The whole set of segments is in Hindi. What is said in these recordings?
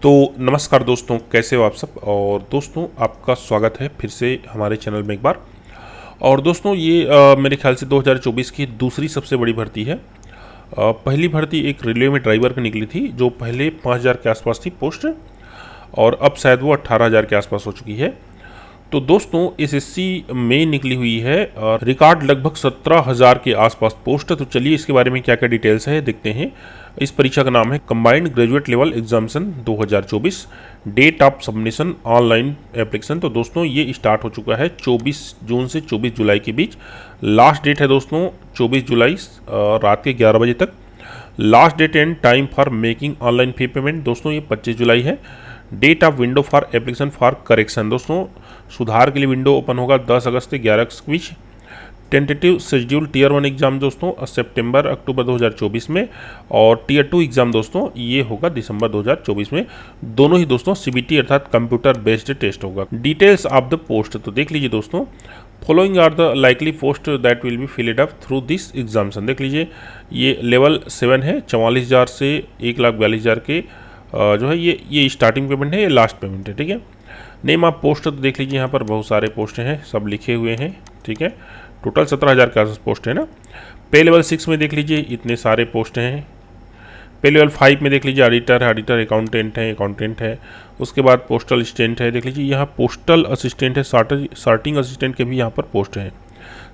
तो नमस्कार दोस्तों, कैसे हो आप सब। और दोस्तों आपका स्वागत है फिर से हमारे चैनल में एक बार। और दोस्तों ये मेरे ख्याल से 2024 की दूसरी सबसे बड़ी भर्ती है। पहली भर्ती एक रेलवे में ड्राइवर की निकली थी, जो पहले 5,000 के आसपास थी पोस्ट, और अब शायद वो 18,000 के आसपास हो चुकी है। तो दोस्तों एसएससी में निकली हुई है रिकॉर्ड लगभग 17,000 के आसपास पोस्ट है। तो चलिए इसके बारे में क्या क्या डिटेल्स है देखते हैं। इस परीक्षा का नाम है combined graduate level examination 2024, date of submission online application. तो दोस्तों ये स्टार्ट हो चुका है 24 जून से 24 जुलाई के बीच। लास्ट डेट है दोस्तों 24 जुलाई रात के 11 बजे तक। Last date and time for making online fee payment दोस्तों ये 25 जुलाई है। Date of window for application for correction दोस्तों सुधार के लिए विंडो ओपन होगा 10 अगस्त से 11 अगस्त के बीच। टेंटेटिव शेड्यूल टीयर 1 एग्जाम दोस्तों सितंबर अक्टूबर 2024 में, और टीयर 2 एग्जाम दोस्तों ये होगा दिसंबर 2024 में। दोनों ही दोस्तों सीबीटी अर्थात कंप्यूटर बेस्ड टेस्ट होगा। डिटेल्स ऑफ द पोस्ट तो देख लीजिए दोस्तों, following are the likely post that will be filled up through this examination. देख लीजिए ये लेवल 7 है, 44,000 से 1,42,000 के जो है ये स्टार्टिंग पेमेंट है, ये लास्ट पेमेंट है। ठीक है, नेम ऑफ पोस्ट तो देख लीजिए यहाँ पर बहुत सारे पोस्ट हैं, सब लिखे हुए हैं। ठीक है, टोटल 17,000 के आसपास पोस्ट है ना। पे लेवल 6 में देख लीजिए इतने सारे पोस्ट हैं। पे लेवल 5 में देख लीजिए ऑडिटर है, ऑडिटर अकाउंटेंट है। उसके बाद पोस्टल असिस्टेंट है, देख लीजिए यहाँ पोस्टल असिस्टेंट है, सॉर्टिंग असिस्टेंट के भी यहाँ पर पोस्ट हैं।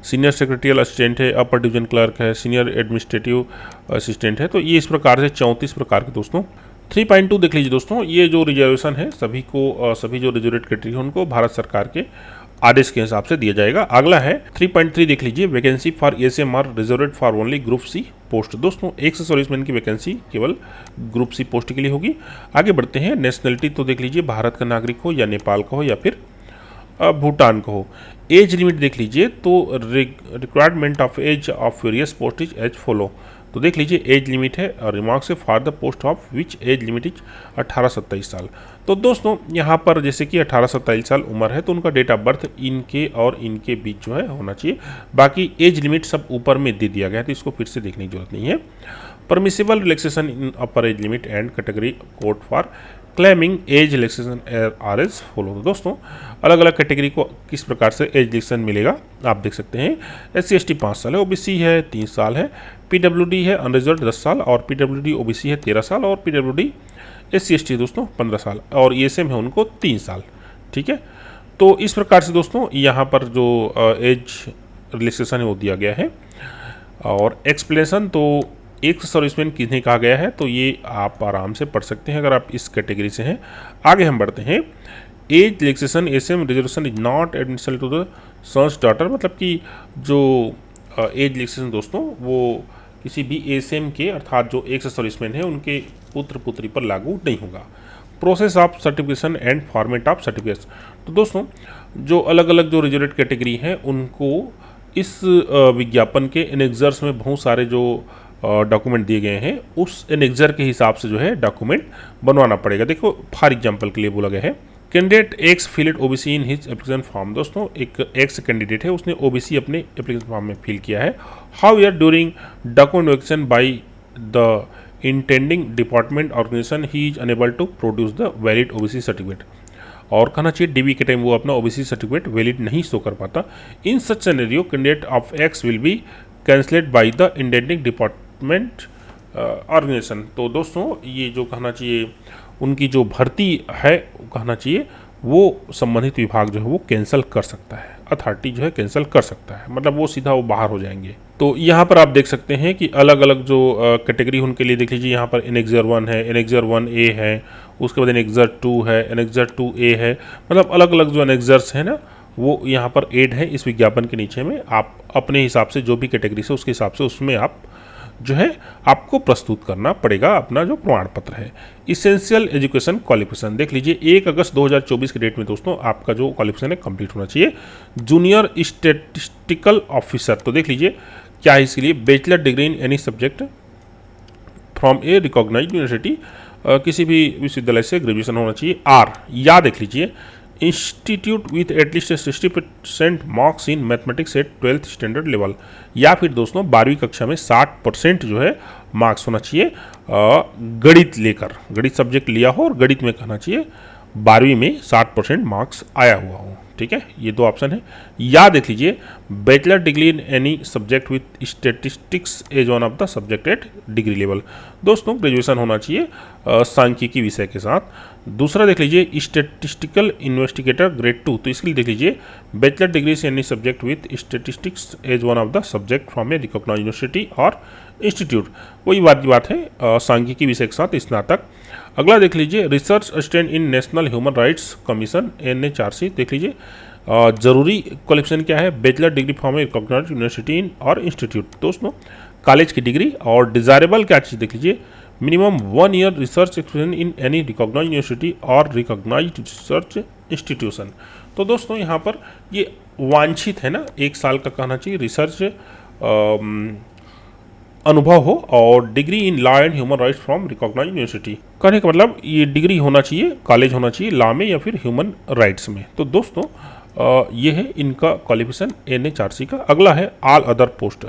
सीनियर सेक्रेटरियल असिस्टेंट है, अपर डिवीजन क्लर्क है, सीनियर एडमिनिस्ट्रेटिव असिस्टेंट है। तो ये इस प्रकार से 34 प्रकार के दोस्तों। 3.2 देख लीजिए दोस्तों, ये जो रिजर्वेशन है सभी जो रिजर्वेड कैटेगरी है उनको भारत सरकार के आदेश के हिसाब से दिया जाएगा। अगला है 3.3 देख लीजिए, vacancy for SMR reserved for only group C post दोस्तों। 100 सर्विसमैन की वैकेंसी केवल ग्रुप सी पोस्ट के लिए होगी। आगे बढ़ते हैं, नेशनलिटी तो देख लीजिए भारत का नागरिक हो या नेपाल का हो या फिर भूटान का हो। एज लिमिट देख लीजिए तो requirement of age of various post is as follow. तो देख लीजिए एज लिमिट है और रिमार्क्स है for the post of which age limit is 18-27 साल। तो दोस्तों यहाँ पर जैसे कि 18-27 साल उम्र है तो उनका डेट ऑफ बर्थ इनके और इनके बीच जो है होना चाहिए। बाकी एज लिमिट सब ऊपर में दे दिया गया है तो इसको फिर से देखने की जरूरत नहीं है। Permissible relaxation in upper age limit and category code for claiming age relaxation are as follow. दोस्तों अलग अलग कैटेगरी को किस प्रकार से एज रिलैक्सेशन मिलेगा आप देख सकते हैं। SC/ST 5 साल है, OBC है 3 साल है, PWD है अनरिजर्व्ड 10 साल, और PWD OBC है 13 साल, और PWD SC/ST दोस्तों 15 साल, और ESM है उनको 3 साल। ठीक है, तो इस प्रकार से दोस्तों यहाँ पर जो एज रिलैक्सेशन है वो दिया गया है। और एक्सप्लेनेशन तो एक सर्विसमैन किन्हें कहा गया है तो ये आप आराम से पढ़ सकते हैं अगर आप इस कैटेगरी से हैं। आगे हम बढ़ते हैं, age relaxation SM reservation is not admissible to the sons daughter. मतलब कि जो एज रिलैक्सेशन दोस्तों वो किसी भी एसएम के अर्थात जो एक सर्विसमैन है उनके पुत्र पुत्री पर लागू नहीं होगा। Process of certification and format of certificates. तो दोस्तों जो अलग अलग जो रिजर्वेड कैटेगरी हैं उनको इस विज्ञापन के एनेक्जर्स में बहुत सारे जो डॉक्यूमेंट दिए गए हैं उस एनेक्जर के हिसाब से जो है डॉक्यूमेंट बनवाना पड़ेगा। देखो फॉर एग्जांपल के लिए बोला गया है, candidate x field OBC in his application form. दोस्तों एक एक्स कैंडिडेट है, उसने ओबीसी अपने एप्लीकेशन फॉर्म में फिल किया है। However during document verification by the intending department organisation he is unable to produce the valid OBC certificate. और कहना चाहिए डीबी के टाइम वो अपना ओबीसी सर्टिफिकेट वैलिड नहीं शो कर पाता। In such scenario candidate of ex will be cancelled by the intending department organisation. तो दोस्तों ये जो कहना चाहिए उनकी जो भर्ती है कहना चाहिए वो संबंधित विभाग जो है वो कैंसिल कर सकता है, अथॉरिटी जो है कैंसिल कर सकता है, मतलब वो सीधा वो बाहर हो जाएंगे। तो यहाँ पर आप देख सकते हैं कि अलग अलग जो कैटेगरी उनके लिए देख लीजिए, यहाँ पर एनेक्जर 1 है, एनेक्जर 1A है, उसके बाद एनेक्जर 2 है, एनेक्जर 2A है, मतलब अलग अलग जो एनेक्जर्स हैं ना वो यहाँ पर एड है इस विज्ञापन के नीचे में। आप अपने हिसाब से जो भी कैटेगरी से उसके हिसाब से उसमें आप जो है आपको प्रस्तुत करना पड़ेगा अपना जो प्रमाण पत्र है। इसेंशियल एजुकेशन क्वालिफिकेशन देख लीजिए 1 अगस्त 2024 के डेट में दोस्तों आपका जो क्वालिफिकेशन है कंप्लीट होना चाहिए। जूनियर स्टैटिस्टिकल ऑफिसर तो देख लीजिए क्या है इसके लिए, bachelor degree in any subject from a recognised university, किसी भी विश्वविद्यालय से ग्रेजुएशन होना चाहिए। या देख लीजिए institute with at least 60% marks in mathematics eight 12th standard level, या फिर दोस्तों 12वीं कक्षा में 60% जो है मार्क्स होना चाहिए गणित लेकर, गणित सब्जेक्ट लिया हो और गणित में कहना चाहिए 12वीं में 60% मार्क्स आया हुआ हो। ठीक है, ये दो ऑप्शन है। या देख लीजिए bachelor degree in any subject with statistics as one of the subject at degree level, दोस्तों ग्रेजुएशन होना चाहिए सांख्यिकी विषय के साथ। दूसरा देख लीजिए स्टैटिस्टिकल इन्वेस्टिगेटर ग्रेड 2, तो इसके लिए देख लीजिए bachelor degree in any subject with statistics as one of the subject from a recognised university और इंस्टीट्यूट, वही बात है सांख्यिकी विषय के साथ स्नातक। अगला देख लीजिए research assistant in national human rights commission NHRC, देख लीजिए जरूरी क्वालिफिकेशन क्या है, bachelor degree from a recognised university in or institute, दोस्तों कॉलेज की डिग्री। और डिजायरेबल क्या चीज़ देख लीजिए minimum 1 year research experience in any recognised university और रिकॉग्नाइज्ड रिसर्च इंस्टीट्यूशन। तो दोस्तों यहाँ पर ये वांछित है ना, 1 साल का कहना चाहिए रिसर्च अनुभव हो और degree in law and human rights from recognised university, कहने का मतलब ये डिग्री होना चाहिए, कॉलेज होना चाहिए लॉ में या फिर ह्यूमन राइट्स में। तो दोस्तों ये है इनका क्वालिफिकेशन NHRC का। अगला है ऑल अदर पोस्ट,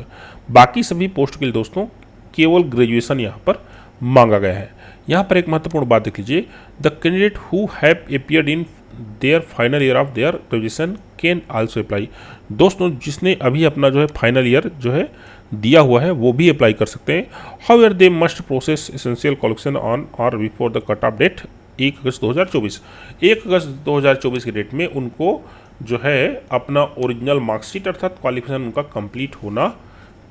बाकी सभी पोस्ट के लिए दोस्तों केवल ग्रेजुएशन यहाँ पर मांगा गया है। यहाँ पर एक महत्वपूर्ण बात देख लीजिए, the candidate who have appeared in their final year of their graduation can also apply, दोस्तों जिसने अभी अपना जो है फाइनल ईयर जो है दिया हुआ है वो भी अप्लाई कर सकते हैं। However they must process essential qualification on or before the cut off date 1 अगस्त 2024, 1 अगस्त 2024 की डेट में उनको जो है अपना ओरिजिनल मार्कशीट अर्थात क्वालिफिकेशन उनका कंप्लीट होना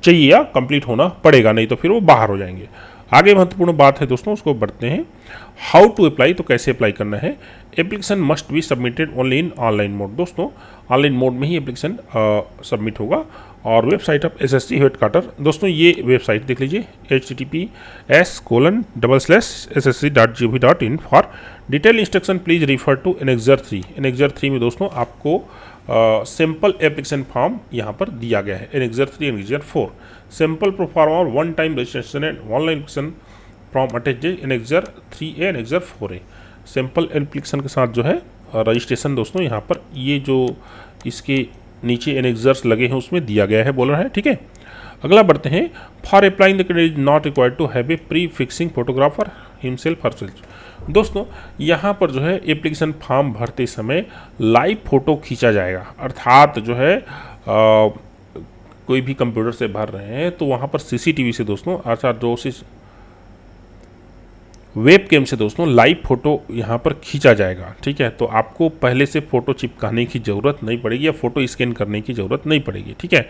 चाहिए या कंप्लीट होना पड़ेगा, नहीं तो फिर वो बाहर हो जाएंगे। आगे महत्वपूर्ण बात है दोस्तों, उसको बढ़ते हैं। हाउ टू अप्लाई, तो कैसे अप्लाई करना है। Application must be submitted only in online mode, दोस्तों ऑनलाइन मोड में ही एप्लीकेशन सबमिट होगा। और वेबसाइट ऑफ SSC हेडक्वार्टर, दोस्तों ये वेबसाइट देख लीजिए https://ssc.gov.in for detail instruction please refer to annexure 3। Annexure 3 में दोस्तों आपको सिंपल एप्लीकेशन फॉर्म यहाँ पर दिया गया है, एनेक्जर 3 एनेक्जर 4, सिंपल प्रोफार्मा और 1 time registration and online application from attach annexure 3A annexure 4A, simple application के साथ जो है रजिस्ट्रेशन दोस्तों यहाँ पर ये जो इसके नीचे एनेक्जर्स लगे हैं उसमें दिया गया है बोल रहा है। ठीक है, अगला बढ़ते हैं। For applying the candidate is not required to have a pre fixing photographer himself herself, दोस्तों यहाँ पर जो है एप्लीकेशन फॉर्म भरते समय लाइव फोटो खींचा जाएगा, अर्थात जो है कोई भी कंप्यूटर से भर रहे हैं तो वहाँ पर CCTV से दोस्तों अर्थात जो वेब कैम से दोस्तों लाइव फोटो यहाँ पर खींचा जाएगा। ठीक है, तो आपको पहले से फ़ोटो चिपकाने की ज़रूरत नहीं पड़ेगी या फ़ोटो स्कैन करने की ज़रूरत नहीं पड़ेगी। ठीक है,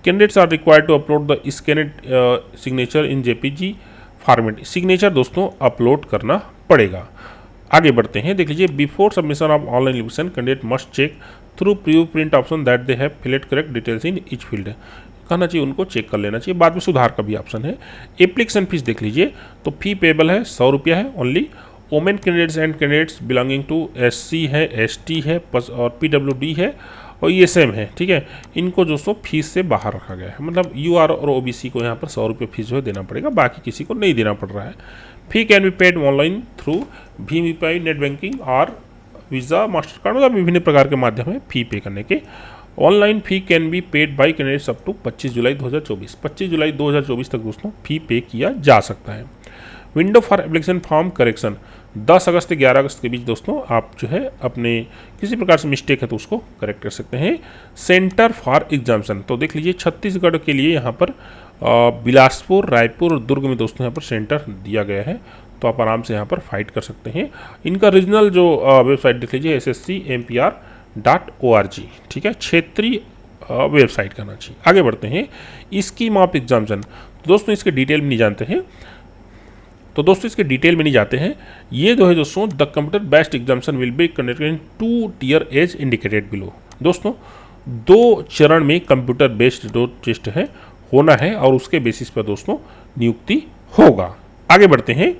candidates are required to upload the scanned signature in JPG format, signature दोस्तों अपलोड करना पड़ेगा। आगे बढ़ते हैं, देख लीजिए before submission of online application candidate must check through preview print option that they have filled correct details in each field, कहना चाहिए उनको चेक कर लेना चाहिए, बाद में सुधार का भी ऑप्शन है। एप्लीकेशन फीस देख लीजिए, तो फी पेबल है 100 रुपया है only. Women candidates and candidates belonging to SC है, ST है और PWD है और ESM है। ठीक है, इनको दोस्तों फीस से बाहर रखा गया है, मतलब UR और OBC को यहाँ पर 100 रुपये फीस जो है देना पड़ेगा, बाकी किसी को नहीं देना पड़ रहा है। Fee can be paid online through भीम UPI नेट बैंकिंग और वीज़ा मास्टर कार्ड, मतलब विभिन्न प्रकार के माध्यम है फी पे करने के। Online fee can be paid by candidates up to 25 जुलाई 2024, 25 जुलाई 2024 तक दोस्तों फी पे किया जा सकता है। Window for application form correction 10 अगस्त से 11 अगस्त के बीच दोस्तों आप जो है अपने किसी प्रकार से मिस्टेक है तो उसको करेक्ट कर सकते हैं। सेंटर फॉर एग्जाम्सन, तो देख लीजिए छत्तीसगढ़ के लिए यहाँ पर बिलासपुर, रायपुर और दुर्ग में दोस्तों यहाँ पर सेंटर दिया गया है, तो आप आराम से यहाँ पर फाइट कर सकते हैं। इनका रीजनल जो वेबसाइट देख लीजिए SSC-MPR.org, ठीक है, क्षेत्रीय वेबसाइट करना चाहिए। आगे बढ़ते हैं, स्कीम ऑफ एग्जाम्सन, दोस्तों इसके डिटेल में नहीं जानते हैं, तो दोस्तों इसके डिटेल में नहीं जाते हैं। ये जो है दोस्तों the computer based examination will be conducted in 2 tier as indicated below, दोस्तों 2 चरण में कंप्यूटर बेस्ड जो टेस्ट है होना है और उसके बेसिस पर दोस्तों नियुक्ति होगा। आगे बढ़ते हैं,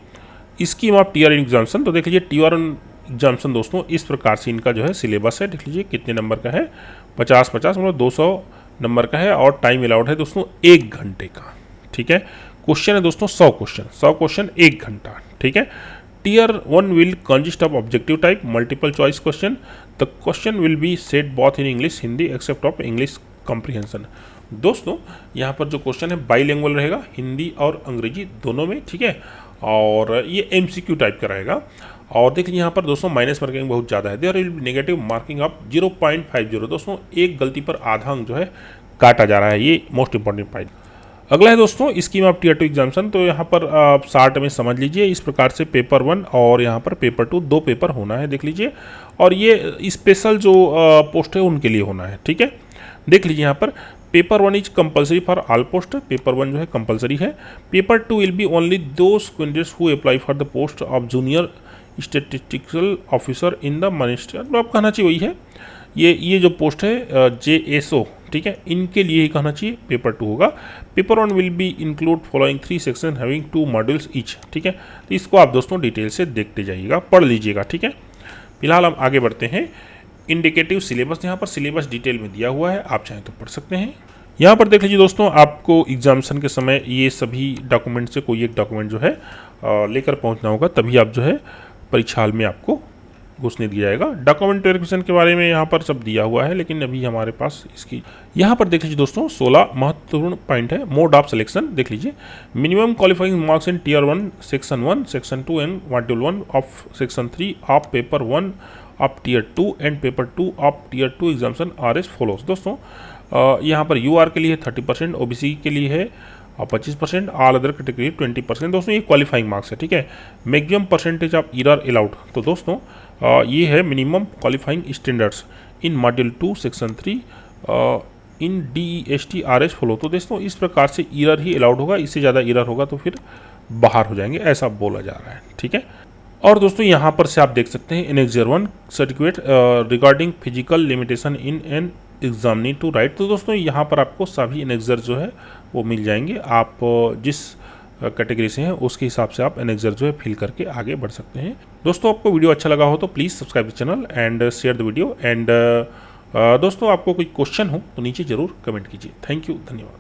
स्कीम ऑफ टीआर एग्जाम्सन, तो देख लीजिए टीआर एग्जाम्सन दोस्तों इस प्रकार से इनका जो है सिलेबस है, देख लीजिए कितने नंबर का है, 50-50 मतलब 200 नंबर का है और टाइम अलाउड है दोस्तों 1 घंटे का। ठीक है, क्वेश्चन है दोस्तों 100 क्वेश्चन 1 घंटा। ठीक है, Tier 1 will consist of objective type multiple choice question. The question will be said both in English, Hindi except of English comprehension. दोस्तों यहाँ पर जो क्वेश्चन है बाईलिंगुअल रहेगा, हिंदी और अंग्रेजी दोनों में, ठीक है। और ये MCQ टाइप का रहेगा। और देख लीजिए यहाँ पर दोस्तों माइनस मार्किंग बहुत ज़्यादा है, there will be negative marking of 0.50। दोस्तों एक गलती पर आधा अंक जो है काटा जा रहा है, ये मोस्ट इंपॉर्टेंट पॉइंट। अगला है दोस्तों स्कीम ऑफ टीयर 2 एग्जामिनेशन। तो यहाँ पर आप शार्ट में समझ लीजिए, इस प्रकार से पेपर 1 और यहाँ पर पेपर 2 दो पेपर होना है, देख लीजिए। और ये स्पेशल जो पोस्ट है उनके लिए होना है, ठीक है। देख लीजिए यहाँ पर paper 1 is compulsory for all post, paper 1 जो है कंपलसरी है। Paper 2 will be only those candidates who apply for the post of junior statistical officer in the ministry. तो आप कहना चाहिए वही है, ये जो पोस्ट है JSO, ठीक है, इनके लिए ही कहना चाहिए पेपर 2 होगा। Paper 1 will be include following 3 section having 2 modules each, ठीक है। तो इसको आप दोस्तों डिटेल से देखते जाइएगा, पढ़ लीजिएगा, ठीक है। फिलहाल हम आगे बढ़ते हैं। इंडिकेटिव सिलेबस, यहाँ पर सिलेबस डिटेल में दिया हुआ है, आप चाहें तो पढ़ सकते हैं। यहाँ पर देख लीजिए दोस्तों, आपको एग्जामिनेशन के समय ये सभी डॉक्यूमेंट से कोई एक डॉक्यूमेंट जो है लेकर पहुँचना होगा, तभी आप जो है परीक्षा हॉल में आपको घुसने दिया जाएगा। डॉक्यूमेंट वेरिफिकेशन के बारे में यहाँ पर सब दिया हुआ है, लेकिन अभी हमारे पास इसकी यहाँ पर देख लीजिए दोस्तों 16 महत्वपूर्ण पॉइंट है। मोड ऑफ सिलेक्शन देख लीजिए, minimum qualifying marks in tier 1 section 1 section 2 and module 1 of section 3 of paper 1 of tier 2 and paper 2 of tier 2 examination are as follows. दोस्तों यहाँ पर UR के लिए 30%, OBC के लिए है 25%, ऑल अदर कैटेगरी 20%। दोस्तों ये क्वालिफाइंग मार्क्स है, ठीक है। Maximum percentage of error allowed, तो दोस्तों ये है minimum qualifying standards in module 2 section 3 in DEST RS follow. तो दोस्तों इस प्रकार से एरर ही अलाउड होगा, इससे ज़्यादा एरर होगा तो फिर बाहर हो जाएंगे, ऐसा बोला जा रहा है, ठीक है। और दोस्तों यहाँ पर से आप देख सकते हैं annexure 1 certificate regarding physical limitation in an examinee to write. तो दोस्तों यहाँ पर आपको सभी एनेक्सर जो है वो मिल जाएंगे, आप जिस कैटेगरी से हैं उसके हिसाब से आप एनेक्सर जो है फिल करके आगे बढ़ सकते हैं। दोस्तों आपको वीडियो अच्छा लगा हो तो please subscribe the channel and share the video and दोस्तों आपको कोई क्वेश्चन हो तो नीचे ज़रूर कमेंट कीजिए। थैंक यू, धन्यवाद।